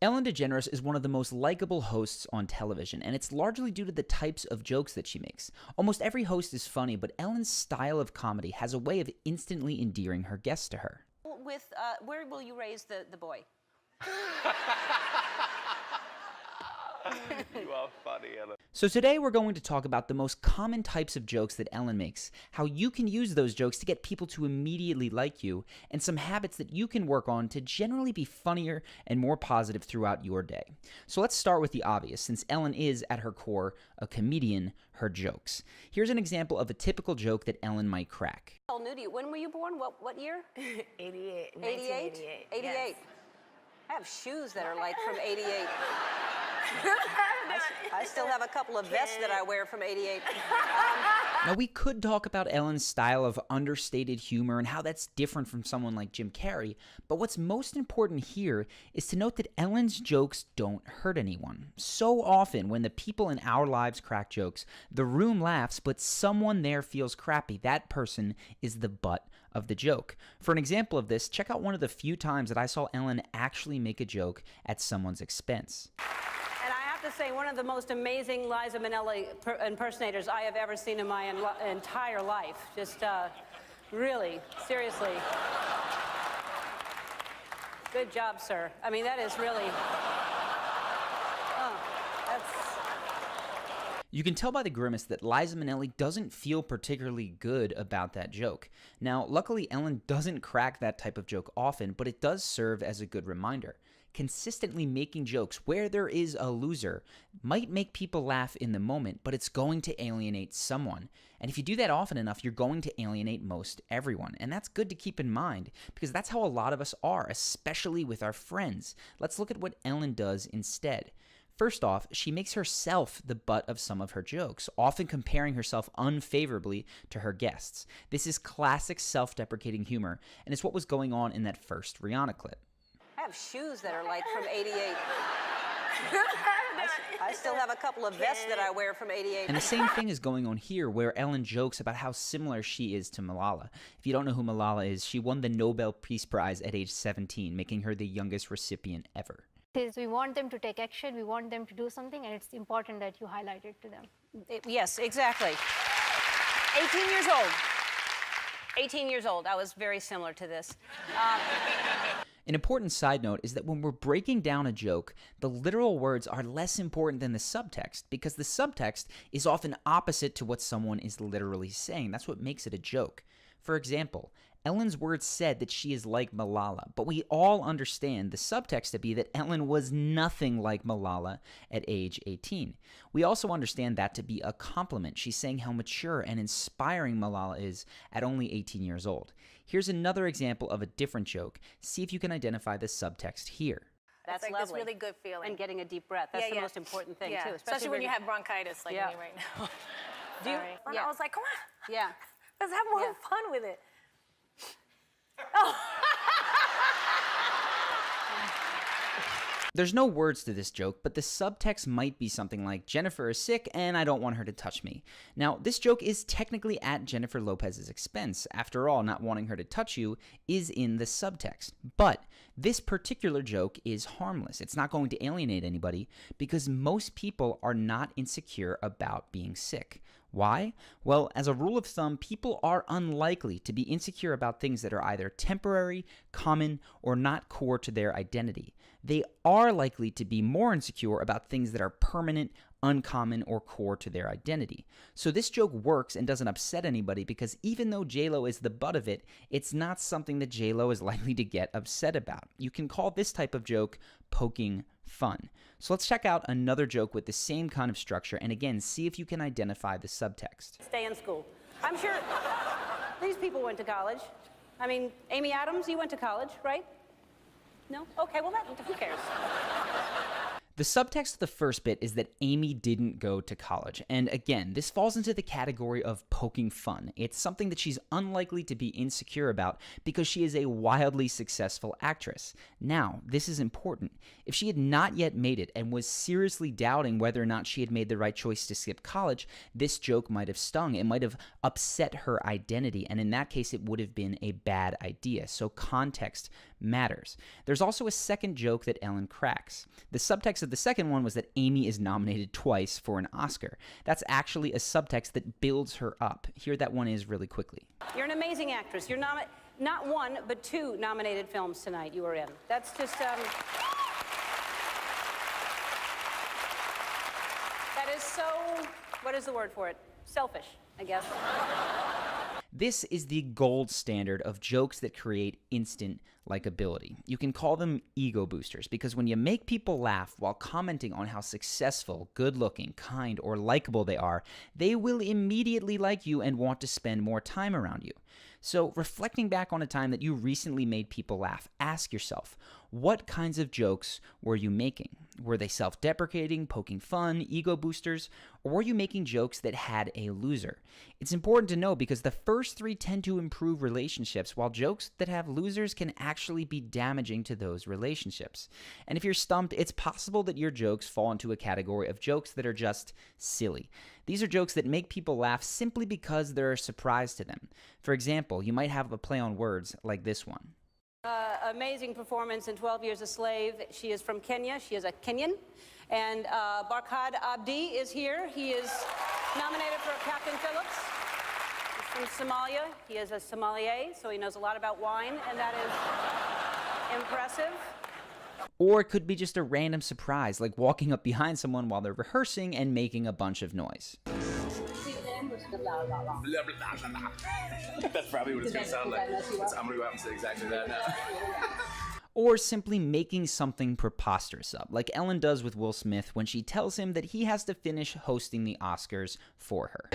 Ellen DeGeneres is one of the most likable hosts on television, and it's largely due to the types of jokes that she makes. Almost every host is funny, but Ellen's style of comedy has a way of instantly endearing her guests to her. Where will you raise the boy? You are funny, Ellen. So today we're going to talk about the most common types of jokes that Ellen makes, how you can use those jokes to get people to immediately like you, and some habits that you can work on to generally be funnier and more positive throughout your day. So let's start with the obvious, since Ellen is, at her core, a comedian, her jokes. Here's an example of a typical joke that Ellen might crack. How new to you? When were you born? What year? 88. 88? 88. Yes. I have shoes that are like from 88. I still have a couple of vests that I wear from 88. Now, we could talk about Ellen's style of understated humor and how that's different from someone like Jim Carrey, but what's most important here is to note that Ellen's jokes don't hurt anyone. So often, when the people in our lives crack jokes, the room laughs, but someone there feels crappy. That person is the butt of the joke. For an example of this, check out one of the few times that I saw Ellen actually make a joke at someone's expense. And I have to say, one of the most amazing Liza Minnelli impersonators I have ever seen in my entire life. Just really, seriously. Good job, sir. I mean, that is really... You can tell by the grimace that Liza Minnelli doesn't feel particularly good about that joke. Now, luckily, Ellen doesn't crack that type of joke often, but it does serve as a good reminder. Consistently making jokes where there is a loser might make people laugh in the moment, but it's going to alienate someone. And if you do that often enough, you're going to alienate most everyone. And that's good to keep in mind, because that's how a lot of us are, especially with our friends. Let's look at what Ellen does instead. First off, she makes herself the butt of some of her jokes, often comparing herself unfavorably to her guests. This is classic self-deprecating humor, and it's what was going on in that first Rihanna clip. I have shoes that are like from 88. I still have a couple of vests that I wear from 88. And the same thing is going on here, where Ellen jokes about how similar she is to Malala. If you don't know who Malala is, she won the Nobel Peace Prize at age 17, making her the youngest recipient ever. We want them to take action, we want them to do something, and it's important that you highlight it to them. Yes, exactly. 18 years old. 18 years old. I was very similar to this. An important side note is that when we're breaking down a joke, the literal words are less important than the subtext, because the subtext is often opposite to what someone is literally saying. That's what makes it a joke. For example, Ellen's words said that she is like Malala, but we all understand the subtext to be that Ellen was nothing like Malala at age 18. We also understand that to be a compliment. She's saying how mature and inspiring Malala is at only 18 years old. Here's another example of a different joke. See if you can identify the subtext here. That's like lovely. this really good feeling. And getting a deep breath. That's the most important thing, too. Especially when you have bronchitis like me right now. Do you? I was like, come on. Yeah. Let's have more fun with it. There's no words to this joke, but the subtext might be something like, Jennifer is sick and I don't want her to touch me. Now, this joke is technically at Jennifer Lopez's expense. After all, not wanting her to touch you is in the subtext. But this particular joke is harmless. It's not going to alienate anybody because most people are not insecure about being sick. Why? Well, as a rule of thumb, people are unlikely to be insecure about things that are either temporary, common, or not core to their identity. They are likely to be more insecure about things that are permanent, uncommon, or core to their identity. So this joke works and doesn't upset anybody because even though J-Lo is the butt of it, it's not something that J-Lo is likely to get upset about. You can call this type of joke poking fun. So let's check out another joke with the same kind of structure, and again, see if you can identify the subtext. Stay in school. I'm sure these people went to college. I mean, Amy Adams, you went to college, right? No? Okay, well, who cares? The subtext of the first bit is that Amy didn't go to college, and again, this falls into the category of poking fun. It's something that she's unlikely to be insecure about because she is a wildly successful actress. Now, this is important. If she had not yet made it and was seriously doubting whether or not she had made the right choice to skip college, this joke might have stung. It might have upset her identity, and in that case, it would have been a bad idea. So context matters. There's also a second joke that Ellen cracks. The subtext of the second one was that Amy is nominated twice for an Oscar. That's actually a subtext that builds her up. Here that one is really quickly. You're an amazing actress. You're not one, but 2 nominated films tonight you were in. That's just, that is so, what is the word for it? Selfish, I guess. This is the gold standard of jokes that create instant likability. You can call them ego boosters because when you make people laugh while commenting on how successful, good-looking, kind, or likable they are, they will immediately like you and want to spend more time around you. So, reflecting back on a time that you recently made people laugh, ask yourself, what kinds of jokes were you making? Were they self-deprecating, poking fun, ego boosters, or were you making jokes that had a loser? It's important to know because the first 3 tend to improve relationships, while jokes that have losers can actually be damaging to those relationships. And if you're stumped, it's possible that your jokes fall into a category of jokes that are just silly. These are jokes that make people laugh simply because they're a surprise to them. For example, you might have a play on words like this one. Amazing performance in 12 Years a Slave. She is from Kenya. She is a Kenyan. And Barkhad Abdi is here. He is nominated for a Captain Phillips. He's from Somalia. He is a sommelier, so he knows a lot about wine, and that is impressive. Or it could be just a random surprise, like walking up behind someone while they're rehearsing and making a bunch of noise. That's probably what it's going to sound like. I'm going to go out and say exactly that now. Or simply making something preposterous up, like Ellen does with Will Smith when she tells him that he has to finish hosting the Oscars for her.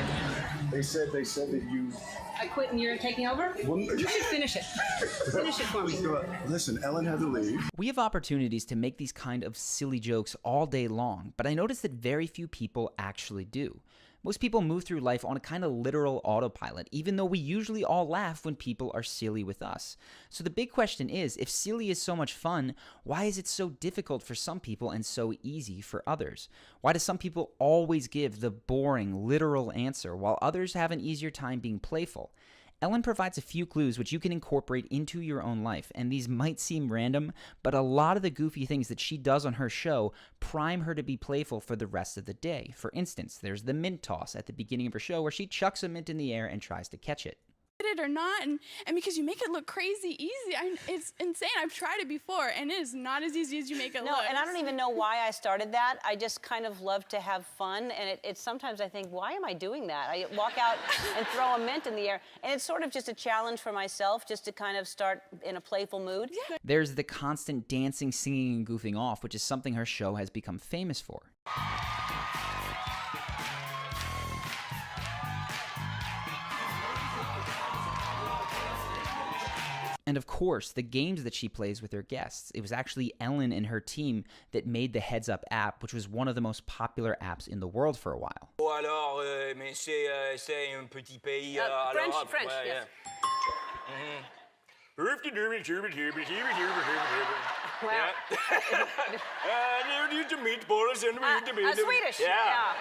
They said that you... I quit and you're taking over? You should finish it. Finish it for me. Listen, Ellen had to leave. We have opportunities to make these kind of silly jokes all day long, but I notice that very few people actually do. Most people move through life on a kind of literal autopilot, even though we usually all laugh when people are silly with us. So the big question is, if silly is so much fun, why is it so difficult for some people and so easy for others? Why do some people always give the boring, literal answer, while others have an easier time being playful? Ellen provides a few clues which you can incorporate into your own life, and these might seem random, but a lot of the goofy things that she does on her show prime her to be playful for the rest of the day. For instance, there's the mint toss at the beginning of her show where she chucks a mint in the air and tries to catch it. It or not, and because you make it look crazy easy. It's insane. I've tried it before, and it is not as easy as you make it look. No, and I don't even know why I started that. I just kind of love to have fun, and it's sometimes I think, why am I doing that? I walk out and throw a mint in the air, and it's sort of just a challenge for myself, just to kind of start in a playful mood. Yeah. There's the constant dancing, singing, and goofing off, which is something her show has become famous for. And of course, the games that she plays with her guests. It was actually Ellen and her team that made the Heads Up app, which was one of the most popular apps in the world for a while. Oh alors, mais c'est un petit pays French, yes. Well, Swedish. Yeah.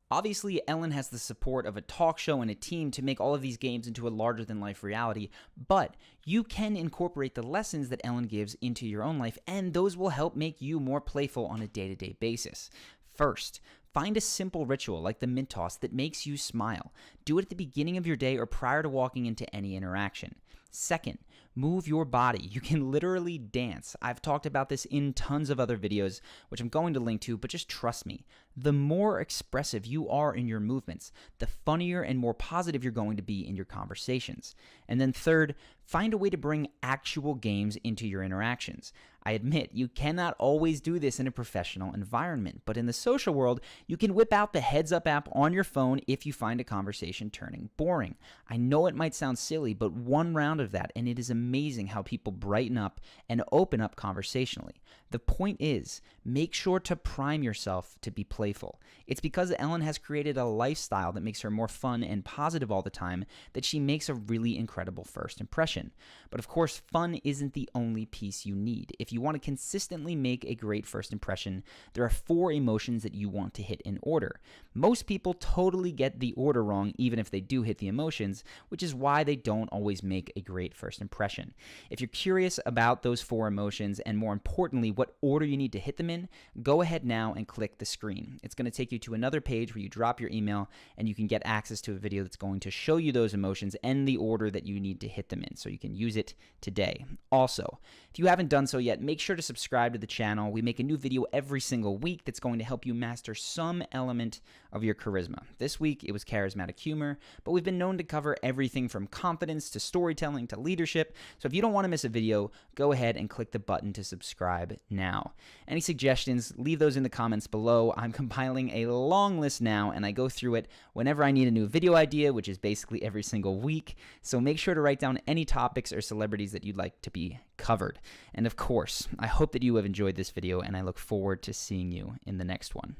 Obviously, Ellen has the support of a talk show and a team to make all of these games into a larger-than-life reality, but you can incorporate the lessons that Ellen gives into your own life, and those will help make you more playful on a day-to-day basis. First, find a simple ritual like the mint toss that makes you smile. Do it at the beginning of your day or prior to walking into any interaction. Second, move your body. You can literally dance. I've talked about this in tons of other videos, which I'm going to link to, but just trust me. The more expressive you are in your movements, the funnier and more positive you're going to be in your conversations. And then third, Find a way to bring actual games into your interactions. I admit, you cannot always do this in a professional environment, but in the social world, you can whip out the Heads Up app on your phone if you find a conversation turning boring. I know it might sound silly, but one round of that, and it is amazing how people brighten up and open up conversationally. The point is, make sure to prime yourself to be playful. It's because Ellen has created a lifestyle that makes her more fun and positive all the time that she makes a really incredible first impression. But of course, fun isn't the only piece you need. If you want to consistently make a great first impression, there are 4 emotions that you want to hit in order. Most people totally get the order wrong even if they do hit the emotions, which is why they don't always make a great first impression. If you're curious about those 4 emotions and more importantly what order you need to hit them in, go ahead now and click the screen. It's going to take you to another page where you drop your email and you can get access to a video that's going to show you those emotions and the order that you need to hit them in, so you can use it today. Also, if you haven't done so yet, make sure to subscribe to the channel. We make a new video every single week that's going to help you master some element of your charisma. This week, it was charismatic humor, but we've been known to cover everything from confidence to storytelling to leadership. So if you don't want to miss a video, go ahead and click the button to subscribe now. Any suggestions, leave those in the comments below. I'm compiling a long list now, and I go through it whenever I need a new video idea, which is basically every single week. So make sure to write down any topics or celebrities that you'd like to be covered. And of course, I hope that you have enjoyed this video, and I look forward to seeing you in the next one.